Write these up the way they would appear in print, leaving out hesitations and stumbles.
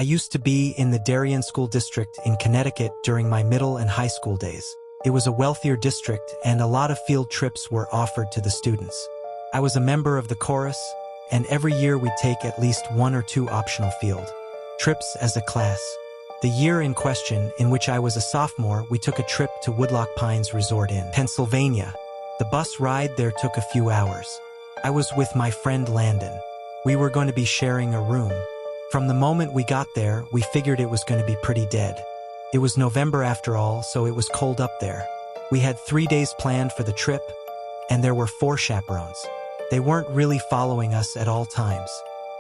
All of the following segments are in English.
I used to be in the Darien School District in Connecticut during my middle and high school days. It was a wealthier district and a lot of field trips were offered to the students. I was a member of the chorus, and every year we'd take at least 1 or 2 optional field trips as a class. The year in question, in which I was a sophomore, we took a trip to Woodloch Pines Resort in Pennsylvania. The bus ride there took a few hours. I was with my friend Landon. We were going to be sharing a room. From the moment we got there, we figured it was going to be pretty dead. It was November after all, so it was cold up there. We had 3 days planned for the trip, and there were 4 chaperones. They weren't really following us at all times.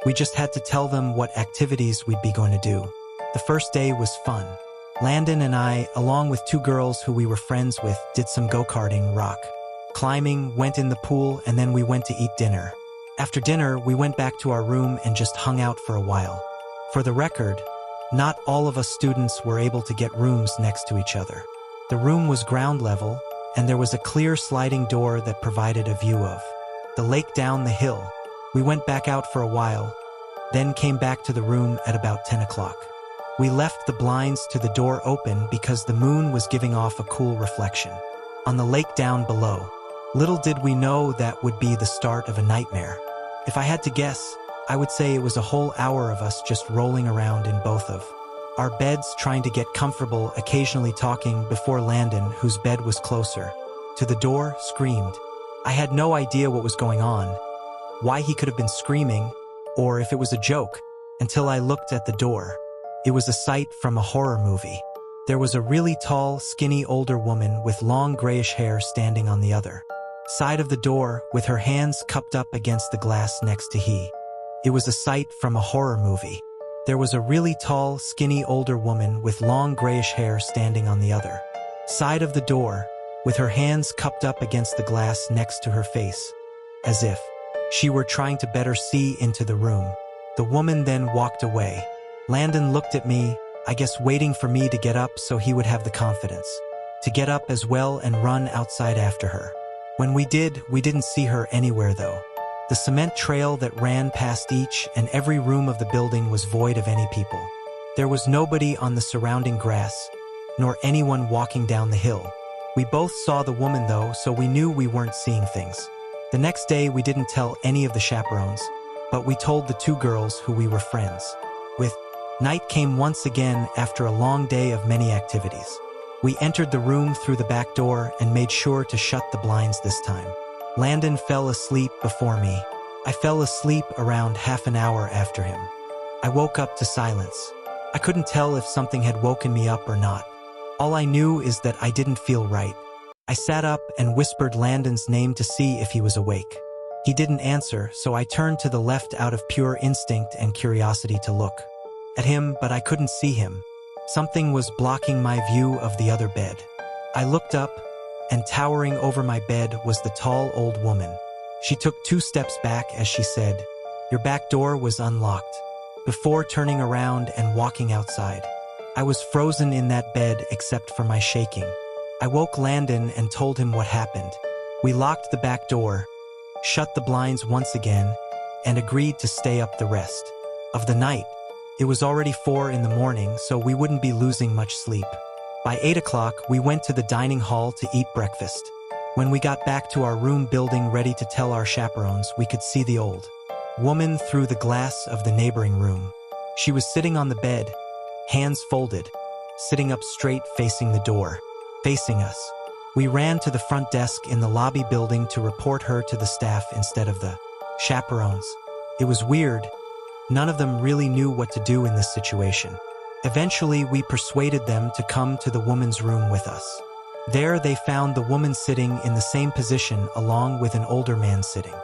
We just had to tell them what activities we'd be going to do. The first day was fun. Landon and I, along with 2 girls who we were friends with, did some go-karting, rock climbing, went in the pool, and then we went to eat dinner. After dinner, we went back to our room and just hung out for a while. For the record, not all of us students were able to get rooms next to each other. The room was ground level, and there was a clear sliding door that provided a view of the lake down the hill. We went back out for a while, then came back to the room at about 10 o'clock. We left the blinds to the door open because the moon was giving off a cool reflection on the lake down below. Little did we know that would be the start of a nightmare. If I had to guess, I would say it was a whole hour of us just rolling around in both of our beds trying to get comfortable, occasionally talking before Landon, whose bed was closer to the door, screamed. I had no idea what was going on, why he could have been screaming, or if it was a joke, until I looked at the door. It was a sight from a horror movie. There was a really tall, skinny older woman with long grayish hair standing on the other side of the door with her hands cupped up against the glass next to he. It was a sight from a horror movie. There was a really tall, skinny older woman with long grayish hair standing on the other side of the door with her hands cupped up against the glass next to her face, as if she were trying to better see into the room. The woman then walked away. Landon looked at me, I guess waiting for me to get up so he would have the confidence to get up as well and run outside after her. When we did, we didn't see her anywhere though. The cement trail that ran past each and every room of the building was void of any people. There was nobody on the surrounding grass, nor anyone walking down the hill. We both saw the woman though, so we knew we weren't seeing things. The next day we didn't tell any of the chaperones, but we told the 2 girls who we were friends with. Night came once again after a long day of many activities. We entered the room through the back door and made sure to shut the blinds this time. Landon fell asleep before me. I fell asleep around half an hour after him. I woke up to silence. I couldn't tell if something had woken me up or not. All I knew is that I didn't feel right. I sat up and whispered Landon's name to see if he was awake. He didn't answer, so I turned to the left out of pure instinct and curiosity to look at him, but I couldn't see him. Something was blocking my view of the other bed. I looked up, and towering over my bed was the tall old woman. She took 2 steps back as she said, "Your back door was unlocked," before turning around and walking outside. I was frozen in that bed except for my shaking. I woke Landon and told him what happened. We locked the back door, shut the blinds once again, and agreed to stay up the rest of the night. It was already 4 in the morning, so we wouldn't be losing much sleep. By 8 o'clock, we went to the dining hall to eat breakfast. When we got back to our room building ready to tell our chaperones, we could see the old woman through the glass of the neighboring room. She was sitting on the bed, hands folded, sitting up straight facing the door, facing us. We ran to the front desk in the lobby building to report her to the staff instead of the chaperones. It was weird. None of them really knew what to do in this situation. Eventually, we persuaded them to come to the woman's room with us. There, they found the woman sitting in the same position along with an older man sitting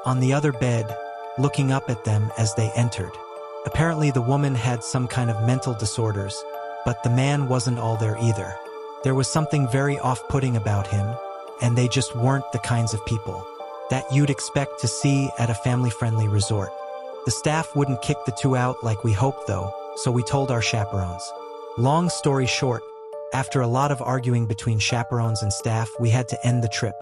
on the other bed, looking up at them as they entered. Apparently, the woman had some kind of mental disorders, but the man wasn't all there either. There was something very off-putting about him, and they just weren't the kinds of people that you'd expect to see at a family-friendly resort. The staff wouldn't kick the 2 out like we hoped though, so we told our chaperones. Long story short, after a lot of arguing between chaperones and staff, we had to end the trip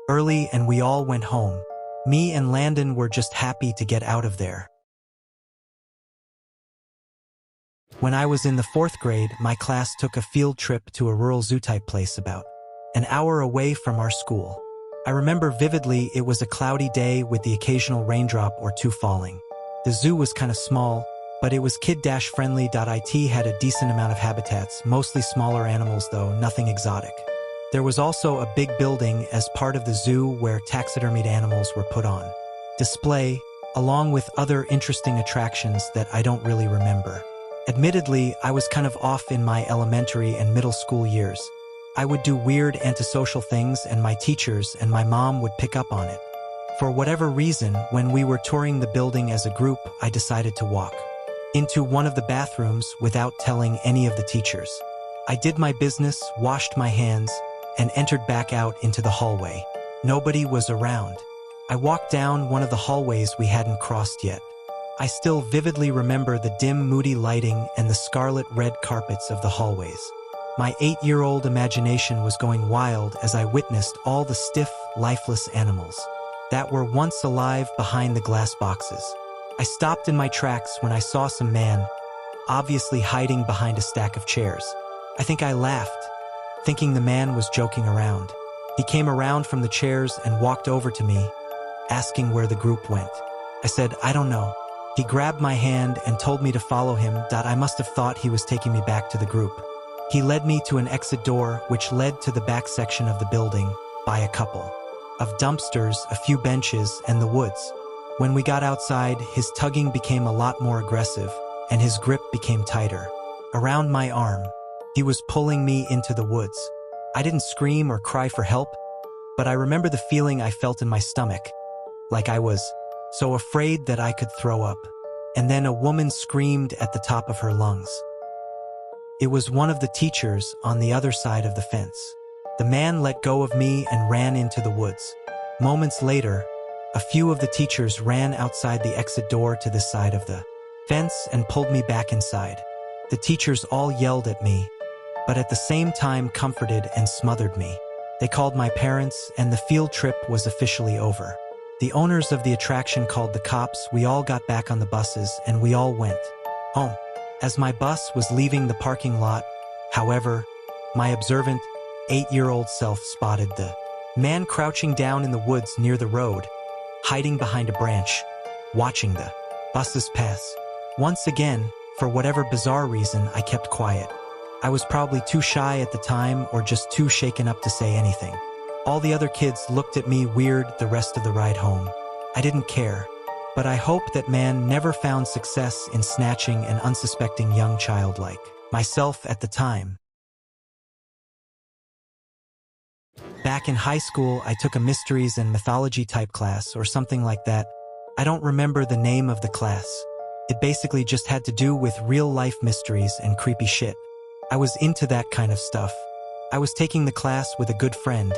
early and we all went home. Me and Landon were just happy to get out of there. When I was in the 4th grade, my class took a field trip to a rural zoo-type place about an hour away from our school. I remember vividly it was a cloudy day with the occasional raindrop or two falling. The zoo was kind of small, but it was kid-friendly. It had a decent amount of habitats, mostly smaller animals though, nothing exotic. There was also a big building as part of the zoo where taxidermied animals were put on display, along with other interesting attractions that I don't really remember. Admittedly, I was kind of off in my elementary and middle school years. I would do weird antisocial things and my teachers and my mom would pick up on it. For whatever reason, when we were touring the building as a group, I decided to walk into one of the bathrooms without telling any of the teachers. I did my business, washed my hands, and entered back out into the hallway. Nobody was around. I walked down one of the hallways we hadn't crossed yet. I still vividly remember the dim, moody lighting and the scarlet-red carpets of the hallways. My 8-year-old imagination was going wild as I witnessed all the stiff, lifeless animals that were once alive behind the glass boxes. I stopped in my tracks when I saw some man, obviously hiding behind a stack of chairs. I think I laughed, thinking the man was joking around. He came around from the chairs and walked over to me, asking where the group went. I said, "I don't know." He grabbed my hand and told me to follow him. I must have thought he was taking me back to the group. He led me to an exit door which led to the back section of the building by a couple of dumpsters, a few benches, and the woods. When we got outside, his tugging became a lot more aggressive, and his grip became tighter. Around my arm, he was pulling me into the woods. I didn't scream or cry for help, but I remember the feeling I felt in my stomach, like I was so afraid that I could throw up. And then a woman screamed at the top of her lungs. It was one of the teachers on the other side of the fence. The man let go of me and ran into the woods. Moments later, a few of the teachers ran outside the exit door to this side of the fence and pulled me back inside. The teachers all yelled at me, but at the same time comforted and smothered me. They called my parents, and the field trip was officially over. The owners of the attraction called the cops. We all got back on the buses, and we all went home. As my bus was leaving the parking lot, however, my observant 8-year-old self spotted the man crouching down in the woods near the road, hiding behind a branch, watching the buses pass. Once again, for whatever bizarre reason, I kept quiet. I was probably too shy at the time or just too shaken up to say anything. All the other kids looked at me weird the rest of the ride home. I didn't care, but I hope that man never found success in snatching an unsuspecting young child like myself at the time. Back in high school, I took a mysteries and mythology type class or something like that. I don't remember the name of the class. It basically just had to do with real-life mysteries and creepy shit. I was into that kind of stuff. I was taking the class with a good friend,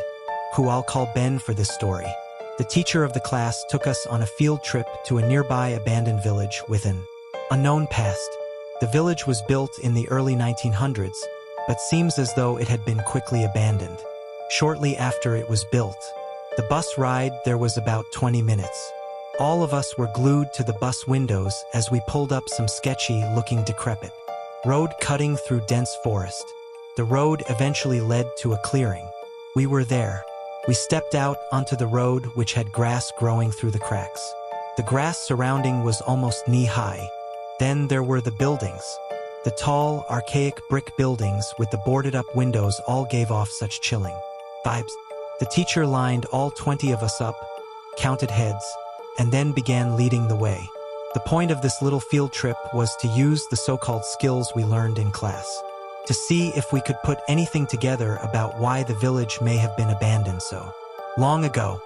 who I'll call Ben for this story. The teacher of the class took us on a field trip to a nearby abandoned village with an unknown past. The village was built in the early 1900s, but seems as though it had been quickly abandoned. Shortly after it was built, the bus ride there was about 20 minutes. All of us were glued to the bus windows as we pulled up some sketchy-looking decrepit road cutting through dense forest. The road eventually led to a clearing. We were there. We stepped out onto the road, which had grass growing through the cracks. The grass surrounding was almost knee-high. Then there were the buildings. The tall, archaic brick buildings with the boarded-up windows all gave off such chilling vibes. The teacher lined all 20 of us up, counted heads, and then began leading the way. The point of this little field trip was to use the so-called skills we learned in class, to see if we could put anything together about why the village may have been abandoned so long ago.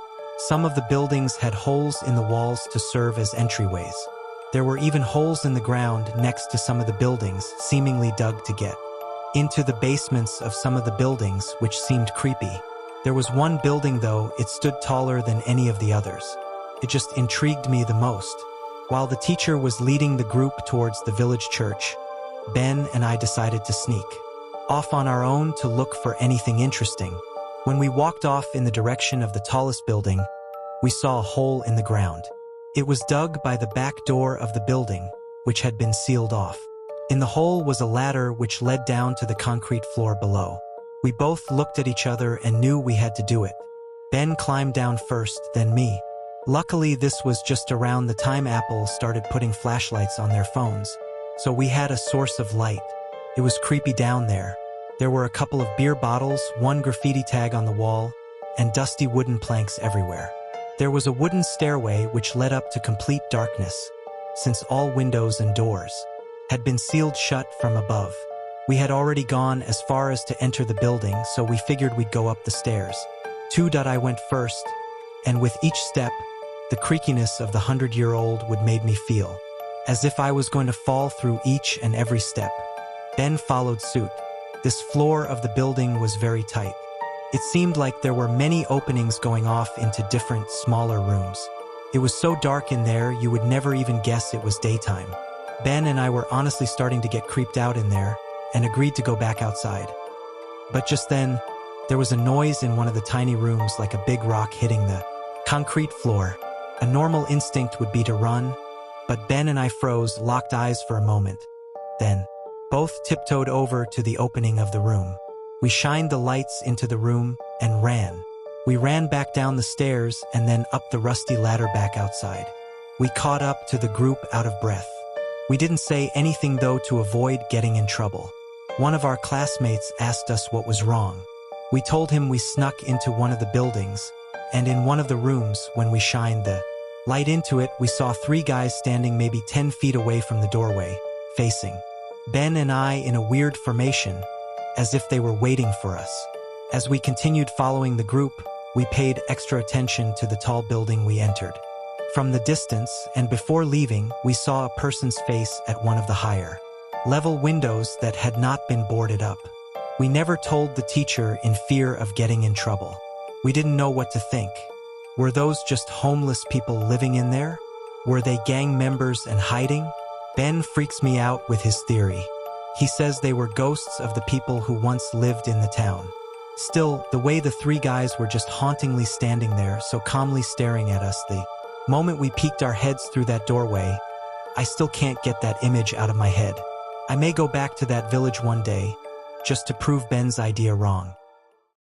Some of the buildings had holes in the walls to serve as entryways. There were even holes in the ground next to some of the buildings, seemingly dug to get into the basements of some of the buildings, which seemed creepy. There was one building, though, it stood taller than any of the others. It just intrigued me the most. While the teacher was leading the group towards the village church, Ben and I decided to sneak off on our own to look for anything interesting. When we walked off in the direction of the tallest building, we saw a hole in the ground. It was dug by the back door of the building, which had been sealed off. In the hole was a ladder which led down to the concrete floor below. We both looked at each other and knew we had to do it. Ben climbed down first, then me. Luckily, this was just around the time Apple started putting flashlights on their phones, so we had a source of light. It was creepy down there. There were a couple of beer bottles, one graffiti tag on the wall, and dusty wooden planks everywhere. There was a wooden stairway which led up to complete darkness, since all windows and doors had been sealed shut from above. We had already gone as far as to enter the building, so we figured we'd go up the stairs. I went first, and with each step, the creakiness of the 100-year-old would made me feel as if I was going to fall through each and every step. Ben followed suit. This floor of the building was very tight. It seemed like there were many openings going off into different, smaller rooms. It was so dark in there you would never even guess it was daytime. Ben and I were honestly starting to get creeped out in there and agreed to go back outside. But just then, there was a noise in one of the tiny rooms, like a big rock hitting the concrete floor. A normal instinct would be to run, but Ben and I froze, locked eyes for a moment. Then, both tiptoed over to the opening of the room. We shined the lights into the room and ran. We ran back down the stairs and then up the rusty ladder back outside. We caught up to the group out of breath. We didn't say anything though to avoid getting in trouble. One of our classmates asked us what was wrong. We told him we snuck into one of the buildings, and in one of the rooms, when we shined the light into it, we saw 3 guys standing maybe 10 feet away from the doorway, facing Ben and I in a weird formation, as if they were waiting for us. As we continued following the group, we paid extra attention to the tall building we entered. From the distance, and before leaving, we saw a person's face at one of the higher level windows that had not been boarded up. We never told the teacher in fear of getting in trouble. We didn't know what to think. Were those just homeless people living in there? Were they gang members and hiding? Ben freaks me out with his theory. He says they were ghosts of the people who once lived in the town. Still, the way the 3 guys were just hauntingly standing there, so calmly staring at us the moment we peeked our heads through that doorway, I still can't get that image out of my head. I may go back to that village one day, just to prove Ben's idea wrong.